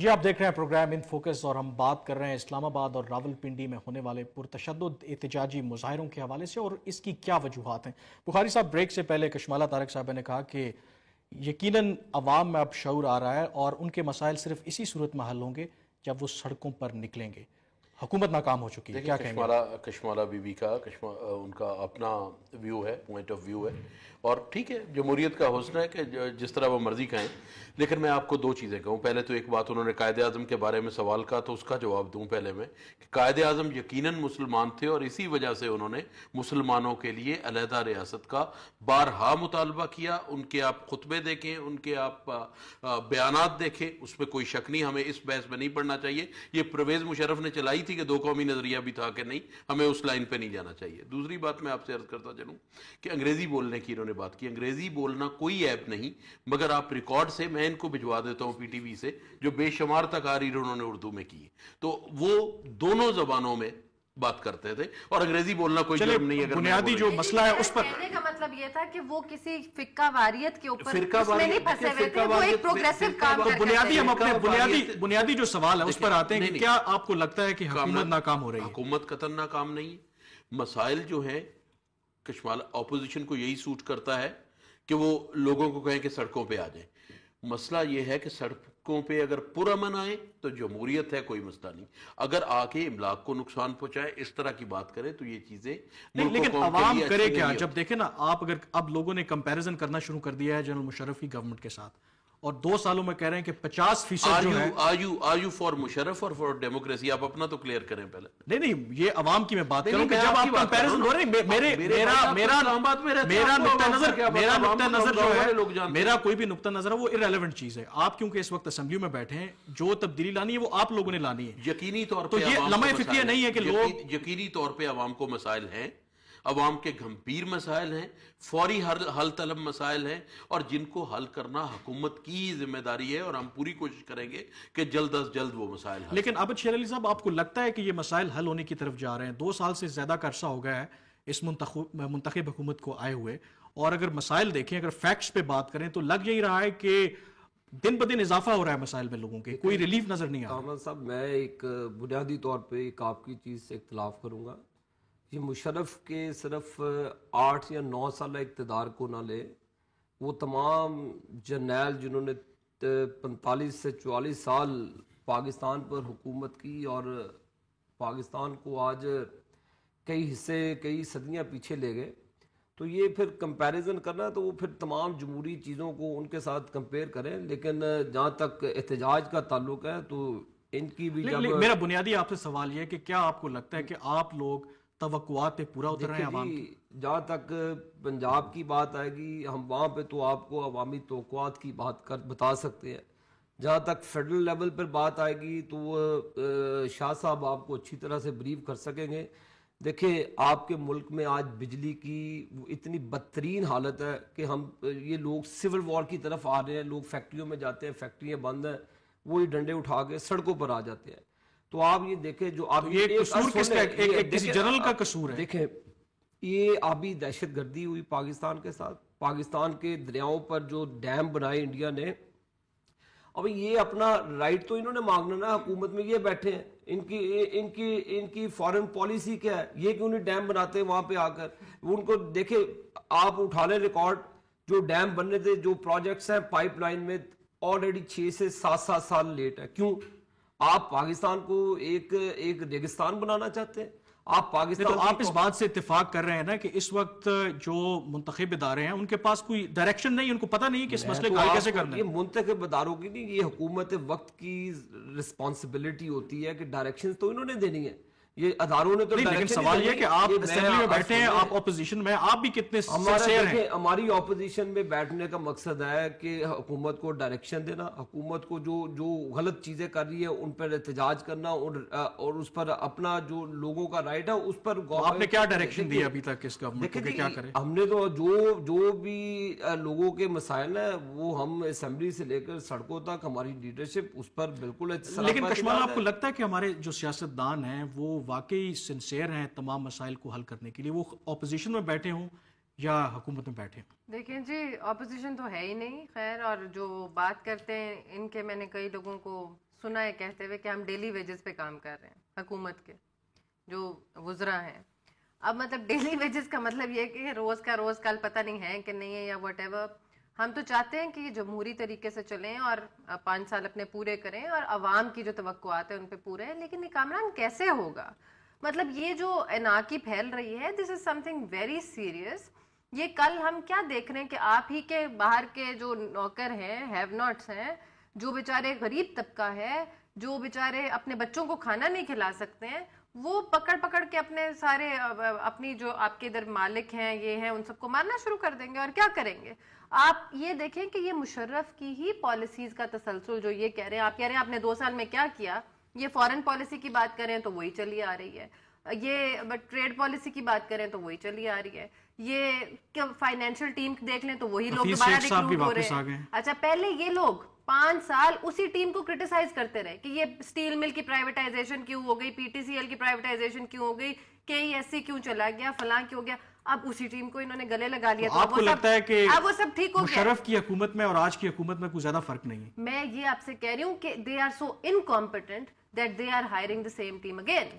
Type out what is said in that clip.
جی آپ دیکھ رہے ہیں پروگرام ان فوکس اور ہم بات کر رہے ہیں اسلام آباد اور راولپنڈی میں ہونے والے پرتشدد احتجاجی مظاہروں کے حوالے سے اور اس کی کیا وجوہات ہیں۔ بخاری صاحب بریک سے پہلے کشمالہ طارق صاحب نے کہا کہ یقیناً عوام میں اب شعور آ رہا ہے اور ان کے مسائل صرف اسی صورت میں حل ہوں گے جب وہ سڑکوں پر نکلیں گے۔ حکومت ناکام ہو چکی ہے، کیا کہیں گے؟ کشمالہ بی بی کا ان کا اپنا ویو ہے، پوائنٹ آف ویو ہے، اور ٹھیک ہے، جمہوریت کا حسن ہے کہ جس طرح وہ مرضی کہیں، لیکن میں آپ کو دو چیزیں کہوں۔ پہلے تو ایک بات، انہوں نے قائد اعظم کے بارے میں سوال کہا تو اس کا جواب دوں پہلے میں کہ قائد اعظم یقیناً مسلمان تھے اور اسی وجہ سے انہوں نے مسلمانوں کے لیے علیحدہ ریاست کا بارہا مطالبہ کیا۔ ان کے آپ خطبے دیکھیں، ان کے آپ بیانات دیکھیں، اس میں کوئی شک نہیں، ہمیں اس بحث میں نہیں پڑنا چاہیے۔ یہ پرویز مشرف نے چلائی تھی کہ دو قومی نظریہ بھی تھا کہ نہیں، ہمیں اس لائن پہ نہیں جانا چاہیے۔ دوسری بات میں آپ سے عرض کرتا چلوں کہ انگریزی بولنے کی انہوں نے بات کی۔ انگریزی بولنا کوئی عیب نہیں، مگر آپ ریکارڈ سے، میں ان کو بھجوا دیتا ہوں پی ٹی وی سے، جو بے شمار تقاریر انہوں نے اردو میں کی، تو وہ دونوں زبانوں میں بات کرتے تھے، اور انگریزی بولنا کوئی جرم نہیں ہے۔ بنیادی جو مسئلہ ہے اس پر کہنے کا مطلب یہ تھا کہ وہ کسی فقہ واریت کے اوپر اس میں نہیں پھنسے ہوئے تھے، وہ ایک پروگریسو کام کرتے بنیادی ہم اپنے بنیادی جو سوال ہے اس پر آتے ہیں کہ کیا آپ کو لگتا ہے کہ حکومت ناکام ہو رہی ہے؟ حکومت قطعاً ناکام نہیں ہے۔ مسائل جو ہیں کشمالہ اپوزیشن کو یہی سوٹ کرتا ہے کہ وہ لوگوں کو کہیں کہ سڑکوں پہ آ جائیں۔ مسئلہ یہ ہے کہ سڑکوں پہ اگر پرامن آئے تو جمہوریت ہے، کوئی مسئلہ نہیں۔ اگر آ کے املاک کو نقصان پہنچائے، اس طرح کی بات کرے تو یہ چیزیں لیکن عوام کرے کیا؟ جب دیکھیں نا آپ، اگر اب لوگوں نے کمپیریزن کرنا شروع کر دیا ہے جنرل مشرف کی گورنمنٹ کے ساتھ، اور 2 سالوں میں کہہ رہے ہیں کہ 50% جو ہے آر یو فار مشرف اور فار ڈیموکریسی؟ آپ اپنا تو کلیئر کریں پہلے۔ نہیں، یہ عوام کی میں بات کروں کہ جب آپ کمپیریزن ہو رہے ہیں، میرا کوئی بھی نقطہ نظر ہے وہ irrelevant چیز ہے۔ آپ کیونکہ اس وقت اسمبلی میں بیٹھے ہیں، جو تبدیلی لانی ہے وہ آپ لوگوں نے لانی ہے۔ یقینی طور تو پہ یہ لمحہ فکریہ نہیں ہے کہ لوگ، یقینی طور پہ عوام کو مسائل ہیں، عوام کے گھمپیر مسائل ہیں، فوری حل طلب مسائل ہیں، اور جن کو حل کرنا حکومت کی ذمہ داری ہے، اور ہم پوری کوشش کریں گے کہ جلد از جلد وہ مسائل حل۔ لیکن عابد شیر علی صاحب، آپ کو لگتا ہے کہ یہ مسائل حل ہونے کی طرف جا رہے ہیں؟ 2 سال سے زیادہ کا عرصہ ہو گیا ہے اس منتخب حکومت کو آئے ہوئے، اور اگر مسائل دیکھیں، اگر فیکٹس پہ بات کریں تو لگ یہی رہا ہے کہ دن بدن اضافہ ہو رہا ہے مسائل میں، لوگوں کے کوئی ریلیف نظر نہیں آ رہا۔ کامران صاحب، میں ایک بنیادی طور پہ ایک آپ کی چیز سے اختلاف کروں گا۔ یہ مشرف کے صرف 8 یا 9 سال اقتدار کو نہ لے، وہ تمام جرنیل جنہوں نے 45 سے 44 سال پاکستان پر حکومت کی اور پاکستان کو آج کئی حصے، کئی صدیاں پیچھے لے گئے، تو یہ پھر کمپیریزن کرنا تو وہ پھر تمام جمہوری چیزوں کو ان کے ساتھ کمپیئر کریں۔ لیکن جہاں تک احتجاج کا تعلق ہے تو ان کی بھی میرا بنیادی آپ سے سوال یہ ہے کہ کیا آپ کو لگتا ہے کہ آپ لوگ توقعات پہ پورا اتر رہے ہیں عوام کی؟ جہاں تک پنجاب کی بات آئے گی، ہم وہاں پہ تو آپ کو عوامی توقعات کی بات بتا سکتے ہیں۔ جہاں تک فیڈرل لیول پر بات آئے گی تو شاہ صاحب آپ کو اچھی طرح سے بریف کر سکیں گے۔ دیکھیں، آپ کے ملک میں آج بجلی کی اتنی بدترین حالت ہے کہ یہ لوگ سول وار کی طرف آ رہے ہیں۔ لوگ فیکٹریوں میں جاتے ہیں، فیکٹریاں بند ہیں، وہی ڈنڈے اٹھا کے سڑکوں پر آ جاتے ہیں۔ تو آپ یہ دیکھیں، جو آپ یہ قصور کس کا؟ کسی جنرل کا قصور ہے؟ دیکھیں، یہ آبی دہشت گردی ہوئی پاکستان کے ساتھ، پاکستان کے دریاؤں پر جو ڈیم بنائے انڈیا نے۔ اب یہ اپنا رائٹ تو انہوں نے مانگنا نا، حکومت میں یہ بیٹھے ہیں، ان کی فارن پالیسی کیا ہے؟ یہ کیوں نہیں ڈیم بناتے وہاں پہ آ کر؟ ان کو دیکھیں، آپ اٹھا لیں ریکارڈ، جو ڈیم بننے تھے، جو پروجیکٹس ہیں پائپ لائن میں، آلریڈی 6 سے 7 سال لیٹ ہے۔ کیوں؟ آپ پاکستان کو ایک ریگستان بنانا چاہتے ہیں؟ آپ اس بات سے اتفاق کر رہے ہیں نا کہ اس وقت جو منتخب ادارے ہیں ان کے پاس کوئی ڈائریکشن نہیں، ان کو پتہ نہیں کہ اس مسئلے کو حل کیسے کرنا ہے۔ یہ منتخب اداروں کی نہیں، یہ حکومت وقت کی رسپانسبلٹی ہوتی ہے کہ ڈائریکشن تو انہوں نے دینی ہے، یہ اداروں نے تو لیکن سوال یہ کہ آپ اسمبلی میں بیٹھے ہیں، آپ اپوزیشن میں، آپ بھی کتنے سنسیئر ہیں؟ ہماری اپوزیشن میں بیٹھنے کا مقصد ہے کہ حکومت کو ڈائریکشن دینا، حکومت کو جو غلط چیزیں کر رہی ہے ان پر احتجاج کرنا، اور اس پر اپنا جو لوگوں کا رائٹ ہے اس پر آپ نے کیا ڈائریکشن دی ابھی تک اس گورنمنٹ کو کہ کیا کرے؟ ہم نے تو جو بھی لوگوں کے مسائل ہیں وہ ہم اسمبلی سے لے کر سڑکوں تک، ہماری لیڈرشپ اس پر بالکل۔ لیکن کشمالہ، آپ کو لگتا ہے کہ ہمارے جو سیاستدان ہیں وہ واقعی سنسیئر ہیں تمام مسائل کو حل کرنے کے لیے؟ وہ اپوزیشن میں بیٹھے ہوں یا حکومت میں بیٹھے ہوں؟ دیکھیں جی، اپوزیشن تو ہے ہی نہیں، خیر، اور جو بات کرتے ہیں ان کے، میں نے کئی لوگوں کو سنا ہے کہتے ہوئے کہ ہم ڈیلی ویجز پہ کام کر رہے ہیں حکومت کے جو وزراء ہیں. اب مطلب ڈیلی ویجز کا مطلب یہ کہ روز کا روز کل پتہ نہیں ہے کہ نہیں ہے یا واٹ ایور. ہم تو چاہتے ہیں کہ یہ جمہوری طریقے سے چلیں اور 5 سال اپنے پورے کریں اور عوام کی جو توقعات ہیں ان پہ پورے ہیں. لیکن یہ کامران کیسے ہوگا؟ مطلب یہ جو اناکی پھیل رہی ہے, دس از سم تھنگ ویری سیریس. یہ کل ہم کیا دیکھ رہے ہیں کہ آپ ہی کے باہر کے جو نوکر ہیں, ہیو ناٹس ہیں, جو بیچارے غریب طبقہ ہے, جو بیچارے اپنے بچوں کو کھانا نہیں کھلا سکتے ہیں, وہ پکڑ پکڑ کے اپنے سارے اپنی جو آپ کے ادھر مالک ہیں یہ ہیں ان سب کو مارنا شروع کر دیں گے. اور کیا کریں گے؟ آپ یہ دیکھیں کہ یہ مشرف کی ہی پالیسیز کا تسلسل جو یہ کہہ رہے ہیں, آپ کہہ رہے ہیں آپ نے 2 سال میں کیا کیا. یہ فارن پالیسی کی بات کریں تو وہی چلی آ رہی ہے, یہ ٹریڈ پالیسی کی بات کریں تو وہی چلی آ رہی ہے, یہ فائنینشیل ٹیم دیکھ لیں تو وہی لوگ دوبارہ ریکروٹ ہو رہے ہیں. اچھا پہلے یہ لوگ 5 سال اسی ٹیم کو کرٹیسائز کرتے رہے کہ یہ اسٹیل مل کی پرائیویٹائزیشن کیوں ہو گئی, پی ٹی سی ایل کی پرائیویٹائزیشن کیوں ہو گئی, کے ای ایس سی کیوں چلا گیا, فلاں کیوں ہو گیا. اب اسی ٹیم کو انہوں نے گلے لگا لیا. آپ کو لگتا ہے کہ اب وہ سب ٹھیک ہو گیا؟ مشرف کی حکومت میں اور آج کی حکومت میں کوئی زیادہ فرق نہیں ہے. میں یہ آپ سے کہہ رہی ہوں کہ they are so incompetent that they are hiring the same team again.